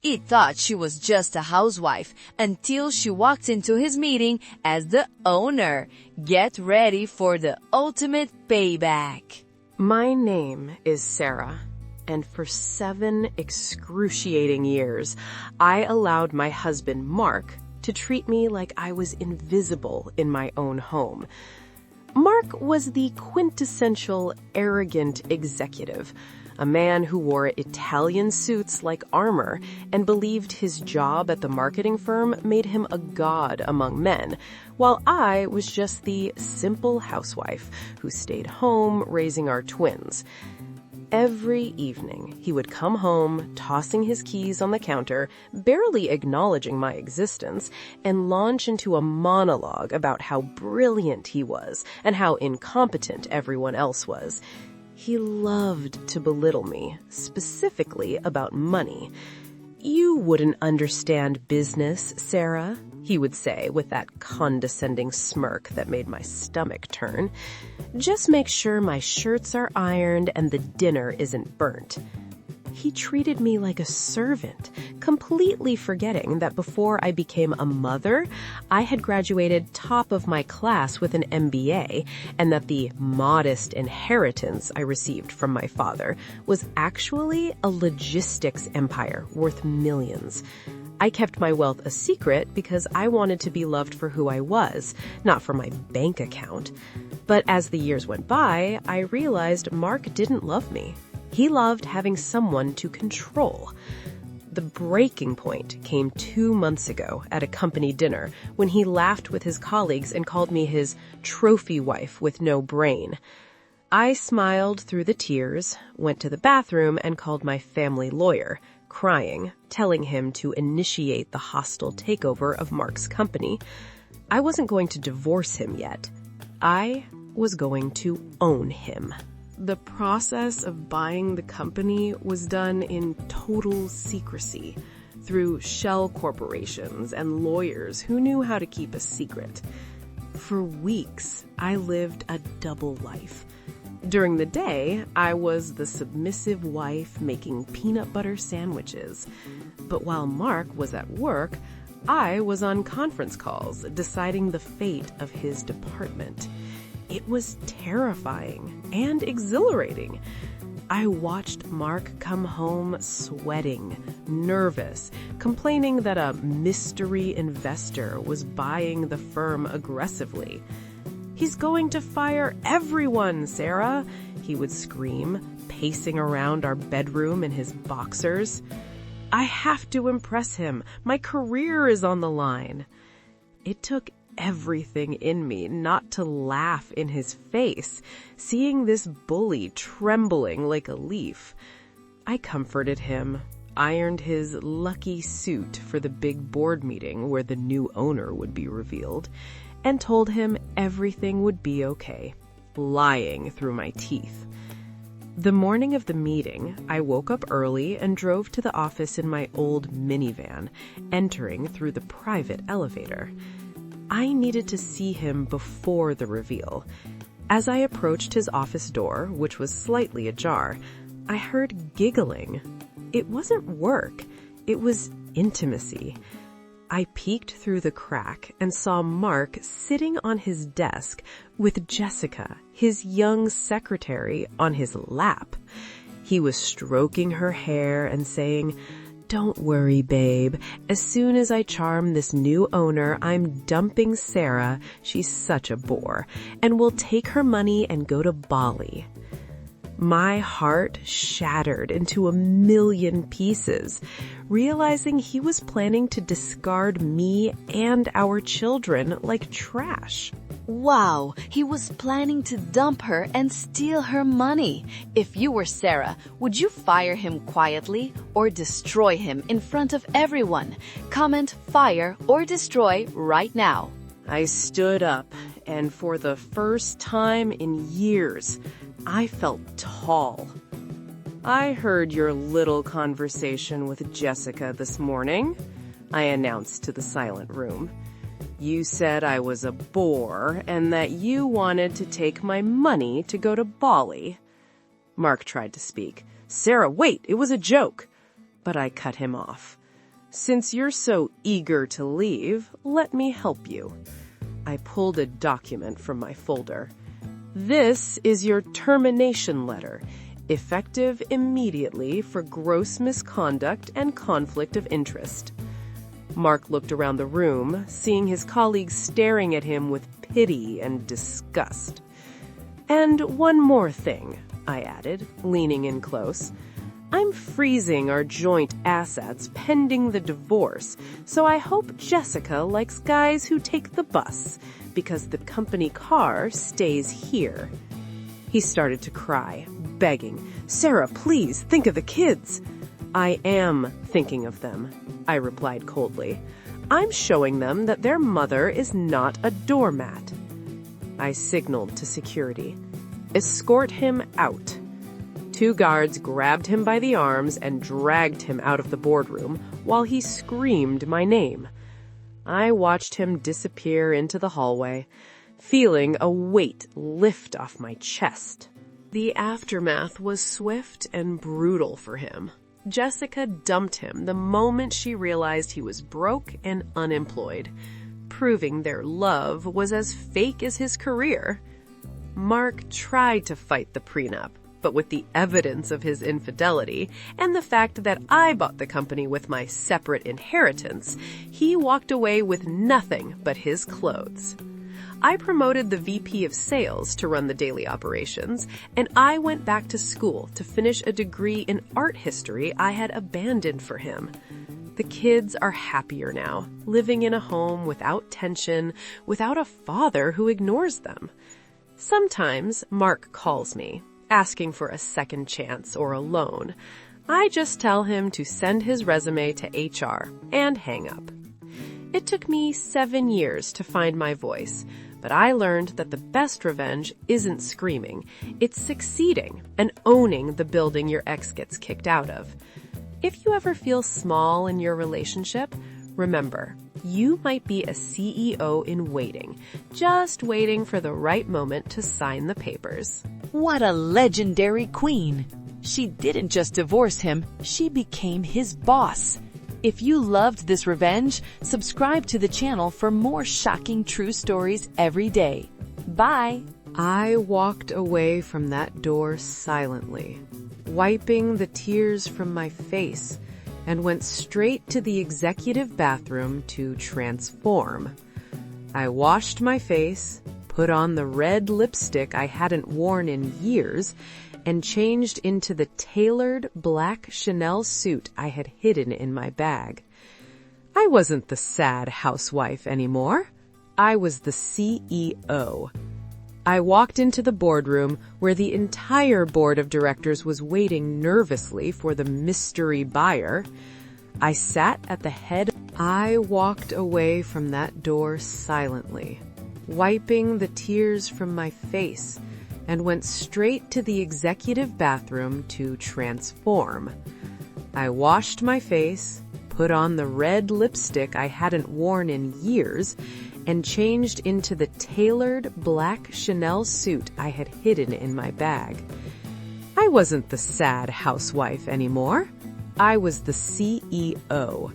He thought she was just a housewife until she walked into his meeting as the owner. Get ready for the ultimate payback. My name is Sarah, and for 7 excruciating years, I allowed my husband, Mark, to treat me like I was invisible in my own home. Mark was the quintessential arrogant executive, a man who wore Italian suits like armor and believed his job at the marketing firm made him a god among men, while I was just the simple housewife who stayed home raising our twins. Every evening, he would come home, tossing his keys on the counter, barely acknowledging my existence, and launch into a monologue about how brilliant he was and how incompetent everyone else was. He loved to belittle me, specifically about money. "You wouldn't understand business, Sarah," he would say with that condescending smirk that made my stomach turn. "Just make sure my shirts are ironed and the dinner isn't burnt." He treated me like a servant, completely forgetting that before I became a mother, I had graduated top of my class with an MBA, and that the modest inheritance I received from my father was actually a logistics empire worth millions. I kept my wealth a secret because I wanted to be loved for who I was, not for my bank account. But as the years went by, I realized Mark didn't love me. He loved having someone to control. The breaking point came 2 months ago at a company dinner when he laughed with his colleagues and called me his trophy wife with no brain. I smiled through the tears, went to the bathroom, and called my family lawyer, crying, telling him to initiate the hostile takeover of Mark's company. I wasn't going to divorce him yet. I was going to own him. The process of buying the company was done in total secrecy, through shell corporations and lawyers who knew how to keep a secret. For weeks, I lived a double life. During the day, I was the submissive wife making peanut butter sandwiches. But while Mark was at work, I was on conference calls deciding the fate of his department. It was terrifying and exhilarating. I watched Mark come home sweating, nervous, complaining that a mystery investor was buying the firm aggressively. "He's going to fire everyone, Sarah," he would scream, pacing around our bedroom in his boxers. "I have to impress him. My career is on the line." It took everything in me not to laugh in his face, seeing this bully trembling like a leaf. I comforted him, ironed his lucky suit for the big board meeting where the new owner would be revealed, and told him everything would be okay, lying through my teeth. The morning of the meeting, I woke up early and drove to the office in my old minivan, entering through the private elevator. I needed to see him before the reveal. As I approached his office door, which was slightly ajar, I heard giggling. It wasn't work. It was intimacy. I peeked through the crack and saw Mark sitting on his desk with Jessica, his young secretary, on his lap. He was stroking her hair and saying, "Don't worry, babe. As soon as I charm this new owner, I'm dumping Sarah, she's such a bore, and we'll take her money and go to Bali." My heart shattered into a million pieces, realizing he was planning to discard me and our children like trash. Wow, he was planning to dump her and steal her money. If you were Sarah, would you fire him quietly or destroy him in front of everyone? Comment fire or destroy right now. I stood up, and for the first time in years, I felt tall. "I heard your little conversation with Jessica this morning," I announced to the silent room. "You said I was a bore and that you wanted to take my money to go to Bali." Mark tried to speak. "Sarah, wait, it was a joke." But I cut him off. Since you're so eager to leave, let me help you. I pulled a document from my folder. This is your termination letter, effective immediately for gross misconduct and conflict of interest. Mark looked around the room, seeing his colleagues staring at him with pity and disgust. And one more thing, I added, leaning in close. I'm freezing our joint assets pending the divorce, so I hope Jessica likes guys who take the bus, because the company car stays here. He started to cry, begging, Sarah, please, think of the kids. I am thinking of them, I replied coldly. I'm showing them that their mother is not a doormat. I signaled to security. Escort him out. 2 guards grabbed him by the arms and dragged him out of the boardroom while he screamed my name. I watched him disappear into the hallway, feeling a weight lift off my chest. The aftermath was swift and brutal for him. Jessica dumped him the moment she realized he was broke and unemployed, proving their love was as fake as his career. Mark tried to fight the prenup, but with the evidence of his infidelity and the fact that I bought the company with my separate inheritance, he walked away with nothing but his clothes. I promoted the VP of sales to run the daily operations, and I went back to school to finish a degree in art history I had abandoned for him. The kids are happier now, living in a home without tension, without a father who ignores them. Sometimes Mark calls me, asking for a second chance or a loan. I just tell him to send his resume to HR and hang up. It took me 7 years to find my voice, but I learned that the best revenge isn't screaming, it's succeeding and owning the building your ex gets kicked out of. If you ever feel small in your relationship, remember, you might be a CEO in waiting, just waiting for the right moment to sign the papers. What a legendary queen! She didn't just divorce him, she became his boss. If you loved this revenge, subscribe to the channel for more shocking true stories every day. Bye! I walked away from that door silently, wiping the tears from my face, and went straight to the executive bathroom to transform. I washed my face, put on the red lipstick I hadn't worn in years, and changed into the tailored black Chanel suit I had hidden in my bag. I wasn't the sad housewife anymore. I was the CEO. I walked into the boardroom where the entire board of directors was waiting nervously for the mystery buyer. I sat at the head. I walked away from that door silently, wiping the tears from my face, and went straight to the executive bathroom to transform. I washed my face, put on the red lipstick I hadn't worn in years, and changed into the tailored black Chanel suit I had hidden in my bag. I wasn't the sad housewife anymore. I was the CEO.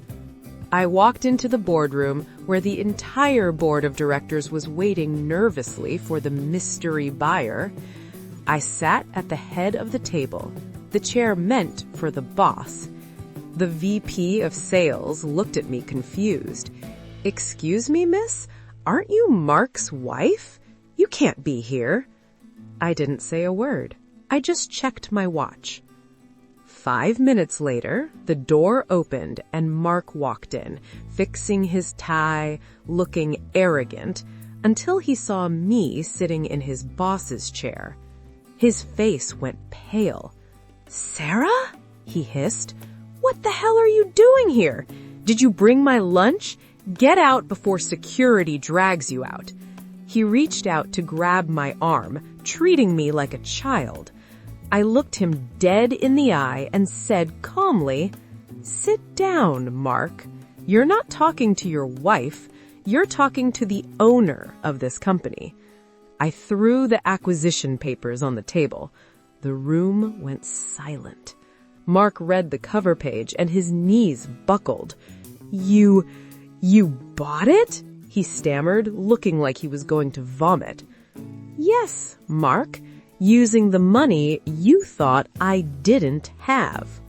I walked into the boardroom where the entire board of directors was waiting nervously for the mystery buyer. I sat at the head of the table, the chair meant for the boss. The VP of sales looked at me confused. "Excuse me, miss? Aren't you Mark's wife? You can't be here." I didn't say a word. I just checked my watch. 5 minutes later, the door opened and Mark walked in, fixing his tie, looking arrogant, until he saw me sitting in his boss's chair. His face went pale. "Sarah?" he hissed. "What the hell are you doing here? Did you bring my lunch? Get out before security drags you out." He reached out to grab my arm, treating me like a child. I looked him dead in the eye and said calmly, "Sit down, Mark. You're not talking to your wife. You're talking to the owner of this company." I threw the acquisition papers on the table. The room went silent. Mark read the cover page and his knees buckled. You bought it?" he stammered, looking like he was going to vomit. "Yes, Mark, using the money you thought I didn't have."